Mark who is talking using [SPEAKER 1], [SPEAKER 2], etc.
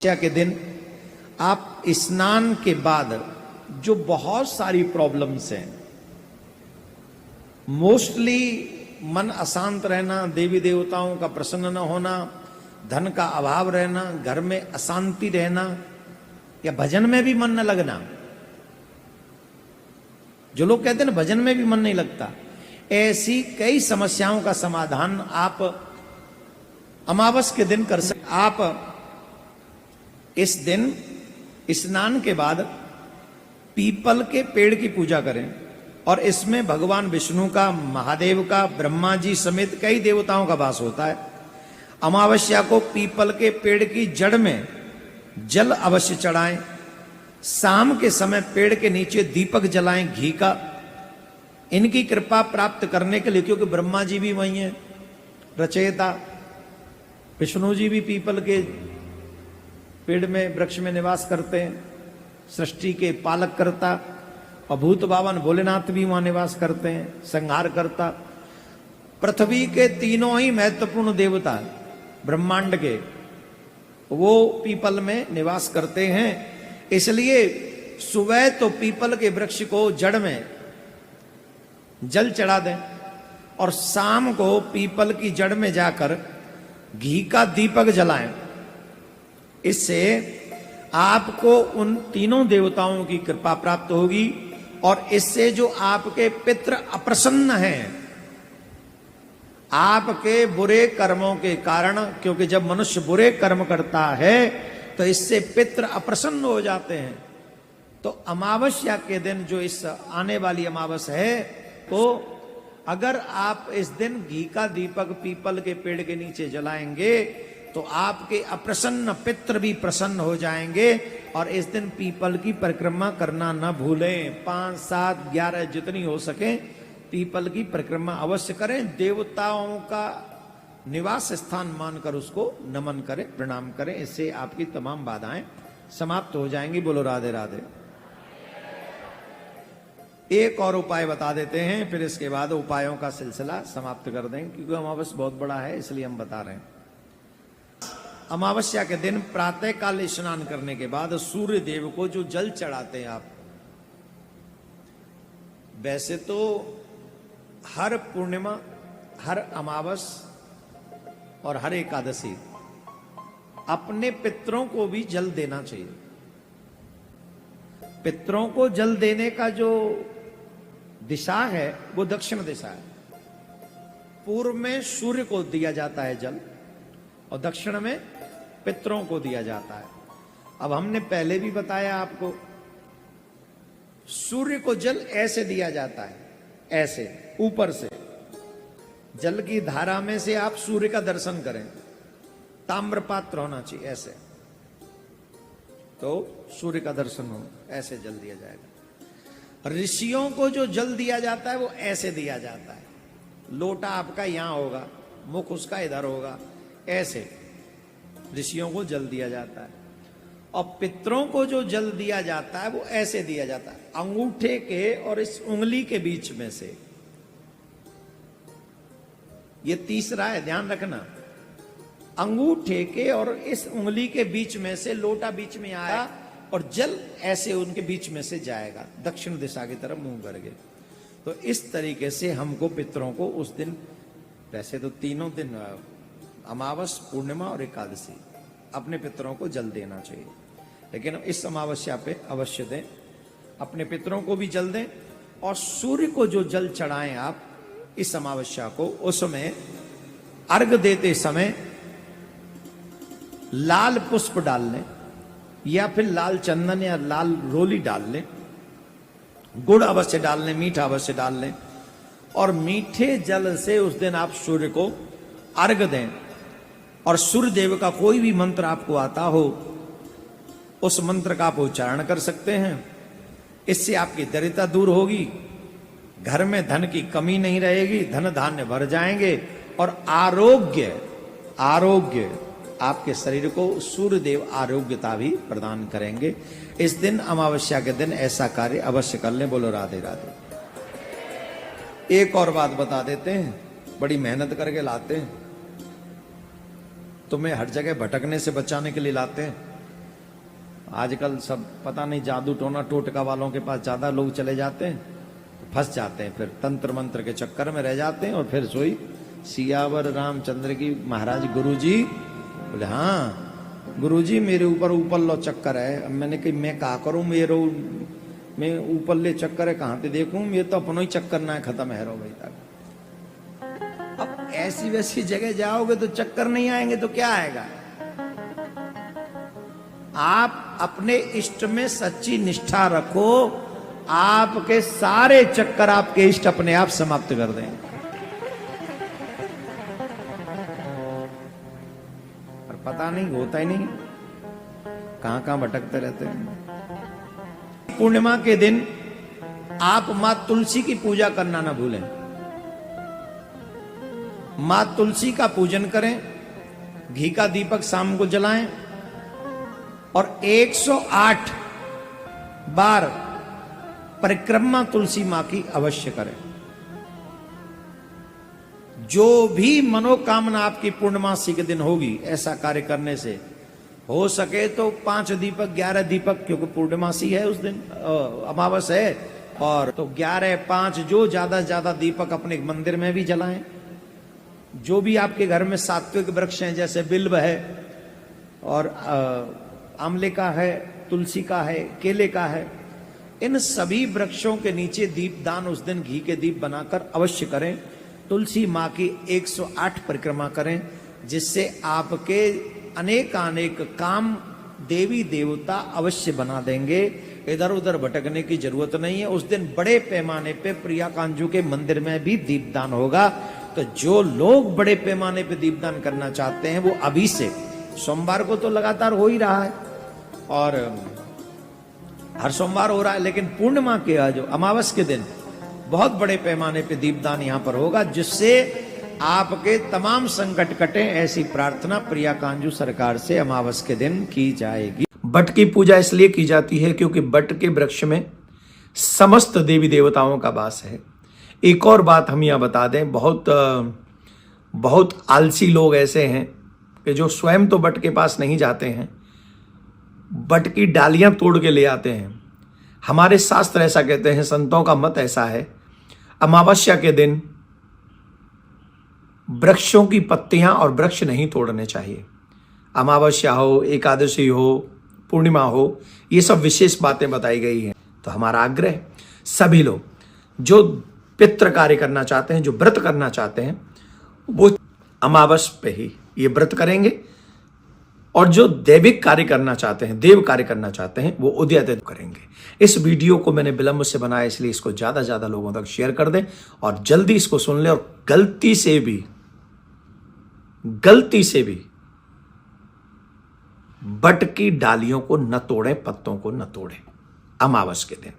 [SPEAKER 1] के दिन आप स्नान के बाद जो बहुत सारी प्रॉब्लम्स हैं, मोस्टली मन अशांत रहना, देवी देवताओं का प्रसन्न न होना, धन का अभाव रहना, घर में अशांति रहना या भजन में भी मन न लगना। जो लोग कहते हैं ना भजन में भी मन नहीं लगता, ऐसी कई समस्याओं का समाधान आप अमावस के दिन कर सकते। आप इस दिन स्नान के बाद पीपल के पेड़ की पूजा करें और इसमें भगवान विष्णु का, महादेव का, ब्रह्मा जी समेत कई देवताओं का वास होता है। अमावस्या को पीपल के पेड़ की जड़ में जल अवश्य चढ़ाएं। शाम के समय पेड़ के नीचे दीपक जलाएं घी का, इनकी कृपा प्राप्त करने के लिए, क्योंकि ब्रह्मा जी भी वही हैं रचयिता, विष्णु जी भी पीपल के पेड़ में, वृक्ष में निवास करते हैं, सृष्टि के पालक करता, और भूत बावन भोलेनाथ भी वहां निवास करते हैं, संहार करता। पृथ्वी के तीनों ही महत्वपूर्ण देवता ब्रह्मांड के वो पीपल में निवास करते हैं। इसलिए सुबह तो पीपल के वृक्ष को जड़ में जल चढ़ा दें और शाम को पीपल की जड़ में जाकर घी का दीपक जलाएं। इससे आपको उन तीनों देवताओं की कृपा प्राप्त होगी और इससे जो आपके पितृ अप्रसन्न हैं, आपके बुरे कर्मों के कारण, क्योंकि जब मनुष्य बुरे कर्म करता है तो इससे पितृ अप्रसन्न हो जाते हैं। तो अमावस्या के दिन, जो इस आने वाली अमावस है, तो अगर आप इस दिन घी का दीपक पीपल के पेड़ के नीचे जलाएंगे तो आपके अप्रसन्न पितृ भी प्रसन्न हो जाएंगे। और इस दिन पीपल की परिक्रमा करना न भूलें। 5, 7, 11 जितनी हो सके पीपल की परिक्रमा अवश्य करें। देवताओं का निवास स्थान मानकर उसको नमन करें, प्रणाम करें। इससे आपकी तमाम बाधाएं समाप्त हो जाएंगी। बोलो राधे राधे। एक और उपाय बता देते हैं, फिर इसके बाद उपायों का सिलसिला समाप्त कर दें, क्योंकि अमावस्या बहुत बड़ा है इसलिए हम बता रहे हैं। अमावस्या के दिन प्रातः काल स्नान करने के बाद सूर्य देव को जो जल चढ़ाते हैं आप, वैसे तो हर पूर्णिमा, हर अमावस और हर एकादशी अपने पितरों को भी जल देना चाहिए। पितरों को जल देने का जो दिशा है वो दक्षिण दिशा है। पूर्व में सूर्य को दिया जाता है जल और दक्षिण में पितरों को दिया जाता है। अब हमने पहले भी बताया आपको, सूर्य को जल ऐसे दिया जाता है, ऐसे ऊपर से जल की धारा में से आप सूर्य का दर्शन करें। ताम्र पात्र होना चाहिए ऐसे, तो सूर्य का दर्शन हो, ऐसे जल दिया जाएगा। ऋषियों को जो जल दिया जाता है वो ऐसे दिया जाता है। लोटा आपका यहां होगा, मुख उसका इधर होगा, ऐसे ऋषियों को जल दिया जाता है। और पितरों को जो जल दिया जाता है वो ऐसे दिया जाता है, अंगूठे के और इस उंगली के बीच में से। ये तीसरा है, ध्यान रखना। अंगूठे के और इस उंगली के बीच में से लोटा बीच में आया और जल ऐसे उनके बीच में से जाएगा दक्षिण दिशा की तरफ मुंह करके। तो इस तरीके से हमको पितरों को उस दिन, वैसे तो तीनों दिन अमावस, पूर्णिमा और एकादशी, अपने पितरों को जल देना चाहिए, लेकिन इस अमावस्या पे अवश्य दें। अपने पितरों को भी जल दें और सूर्य को जो जल चढ़ाएं आप इस अमावस्या को, उसमें अर्घ देते समय लाल पुष्प डाल लें या फिर लाल चंदन या लाल रोली डाल लें। गुड़ अवश्य डाल लें, मीठा अवश्य डाल लें और मीठे जल से उस दिन आप सूर्य को अर्घ दें। और सूर्य देव का कोई भी मंत्र आपको आता हो, उस मंत्र का आप उच्चारण कर सकते हैं। इससे आपकी दरिद्रता दूर होगी, घर में धन की कमी नहीं रहेगी, धन धान्य भर जाएंगे और आरोग्य आपके शरीर को सूर्य देव आरोग्यता भी प्रदान करेंगे। इस दिन, अमावस्या के दिन, ऐसा कार्य अवश्य कर लें। बोलो राधे राधे। एक और बात बता देते हैं, बड़ी मेहनत करके लाते हैं, तुम्हें हर जगह भटकने से बचाने के लिए लाते हैं। आजकल सब पता नहीं जादू टोना टोटका वालों के पास ज्यादा लोग चले जाते हैं, फंस जाते हैं, फिर तंत्र मंत्र के चक्कर में रह जाते हैं और फिर सोई सियावर रामचंद्र की महाराज गुरुजी बोले हाँ गुरुजी मेरे ऊपर ऊपर लो चक्कर है। अब मैंने कही मैं क्या करूं, मैं ऊपर ले चक्कर है कहां से देखूं, ये तो अपनों ही चक्कर ना खत्म है रो भाई तक। अब ऐसी वैसी जगह जाओगे तो चक्कर नहीं आएंगे तो क्या आएगा। आप अपने इष्ट में सच्ची निष्ठा रखो, आपके सारे चक्कर आपके इष्ट अपने आप समाप्त कर देंगे। और पता नहीं होता ही नहीं, कहां कहां भटकते रहते हैं। पूर्णिमा के दिन आप मां तुलसी की पूजा करना ना भूलें। मां तुलसी का पूजन करें, घी का दीपक शाम को जलाएं और 108 बार परिक्रमा तुलसी मां की अवश्य करें। जो भी मनोकामना आपकी पूर्णमासी के दिन होगी, ऐसा कार्य करने से हो सके तो 5 दीपक 11 दीपक, क्योंकि पूर्णमासी है उस दिन, अमावस है, और तो 11 5 जो ज्यादा ज्यादा दीपक अपने मंदिर में भी जलाएं। जो भी आपके घर में सात्विक वृक्ष हैं, जैसे बिल्व है और आंवले का है, तुलसी का है, केले का है, इन सभी वृक्षों के नीचे दीपदान उस दिन घी के दीप बनाकर अवश्य करें। तुलसी मां की 108 परिक्रमा करें, जिससे आपके अनेकानेक काम देवी देवता अवश्य बना देंगे। इधर उधर भटकने की जरूरत नहीं है। उस दिन बड़े पैमाने पे प्रिया कांजू के मंदिर में भी दीपदान होगा। तो जो लोग बड़े पैमाने पे दीपदान करना चाहते हैं वो अभी से, सोमवार को तो लगातार हो ही रहा है और हर सोमवार हो रहा है, लेकिन पूर्णिमा के जो अमावस के दिन बहुत बड़े पैमाने पे दीपदान यहां पर होगा, जिससे आपके तमाम संकट कटे। ऐसी प्रार्थना प्रिया कांजू सरकार से अमावस के दिन की जाएगी। बट की पूजा इसलिए की जाती है क्योंकि बट के वृक्ष में समस्त देवी देवताओं का वास है। एक और बात हम यहां बता दें, बहुत आलसी लोग ऐसे हैं कि जो स्वयं तो बट के पास नहीं जाते हैं, बट की डालियां तोड़ के ले आते हैं। हमारे शास्त्र ऐसा कहते हैं, संतों का मत ऐसा है, अमावस्या के दिन वृक्षों की पत्तियां और वृक्ष नहीं तोड़ने चाहिए। अमावस्या हो, एकादशी हो, पूर्णिमा हो, ये सब विशेष बातें बताई गई हैं। तो हमारा आग्रह, सभी लोग जो पितृ कार्य करना चाहते हैं, जो व्रत करना चाहते हैं, वो अमावस पे ही ये व्रत करेंगे, और जो दैविक कार्य करना चाहते हैं, देव कार्य करना चाहते हैं, वो उदयादित्य करेंगे। इस वीडियो को मैंने विलंब से बनाया, इसलिए इसको ज्यादा ज्यादा लोगों तक शेयर कर दें और जल्दी इसको सुन लें। और गलती से भी बट की डालियों को न तोड़ें, पत्तों को न तोड़ें अमावस के दिन।